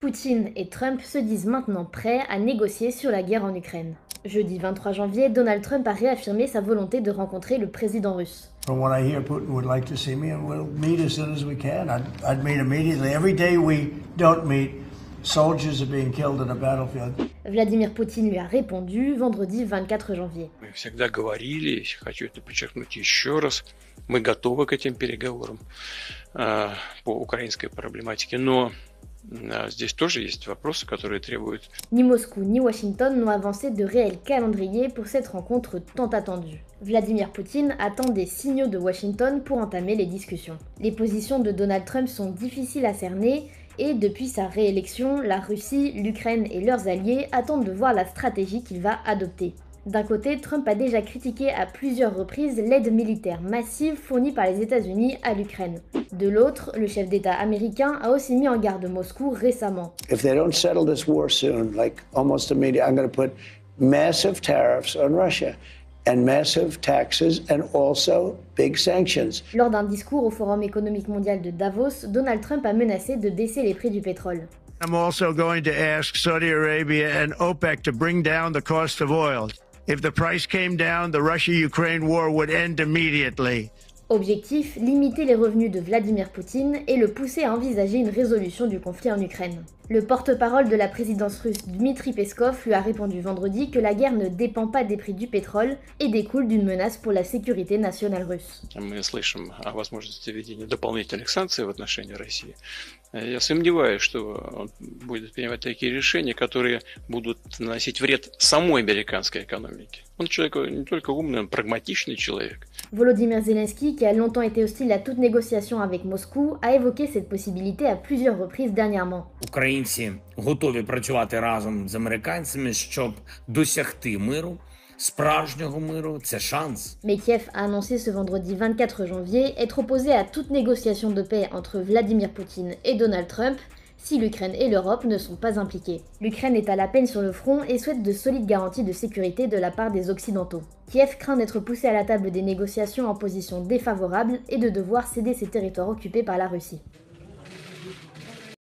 Poutine et Trump se disent maintenant prêts à négocier sur la guerre en Ukraine. Jeudi 23 janvier, Donald Trump a réaffirmé sa volonté de rencontrer le président russe. From what I hear, Putin would like to see me, and we'll meet as soon as we can. I'd meet immediately. Every day we don't meet, soldiers are being killed on a battlefield. Vladimir Poutine lui a répondu vendredi 24 janvier. Мы всегда говорили, хочу это подчеркнуть еще раз, мы готовы к этим переговорам по украинской проблематике, но здесь тоже есть вопросы, которые требуют. Ni Moscou ni Washington n'ont avancé de réel calendrier pour cette rencontre tant attendue. Vladimir Poutine attend des signaux de Washington pour entamer les discussions. Les positions de Donald Trump sont difficiles à cerner et depuis sa réélection, la Russie, l'Ukraine et leurs alliés attendent de voir la stratégie qu'il va adopter. D'un côté, Trump a déjà critiqué à plusieurs reprises l'aide militaire massive fournie par les États-Unis à l'Ukraine. De l'autre, le chef d'État américain a aussi mis en garde Moscou récemment. If they don't settle this war soon, like almost immediately, I'm going to put massive tariffs on Russia and massive taxes and also big sanctions. Lors d'un discours au Forum économique mondial de Davos, Donald Trump a menacé de baisser les prix du pétrole. I'm also going to ask Saudi Arabia and OPEC to bring down the cost of oil. If the price came down, the Russia-Ukraine war would end immediately. Objectif, limiter les revenus de Vladimir Poutine et le pousser à envisager une résolution du conflit en Ukraine. Le porte-parole de la présidence russe Dmitry Peskov lui a répondu vendredi que la guerre ne dépend pas des prix du pétrole et découle d'une menace pour la sécurité nationale russe. Мы слышим о возможности введения дополнительных санкций в отношении России. Я сомневаюсь, что он будет принимать такие решения, которые будут наносить вред самой американской экономике. Он человек не только умный, он прагматичный человек. Volodymyr Zelensky, qui a longtemps été hostile à toute négociation avec Moscou, a évoqué cette possibilité à plusieurs reprises dernièrement. Українці готові працювати разом з американцями, щоб досягти миру. Справжнього миру – це шанс. Mais Kiev a annoncé ce vendredi 24 janvier être opposé à toute négociation de paix entre Vladimir Poutine et Donald Trump si l'Ukraine et l'Europe ne sont pas impliquées. L'Ukraine est à la peine sur le front et souhaite de solides garanties de sécurité de la part des Occidentaux. Kiev craint d'être poussé à la table des négociations en position défavorable et de devoir céder ses territoires occupés par la Russie.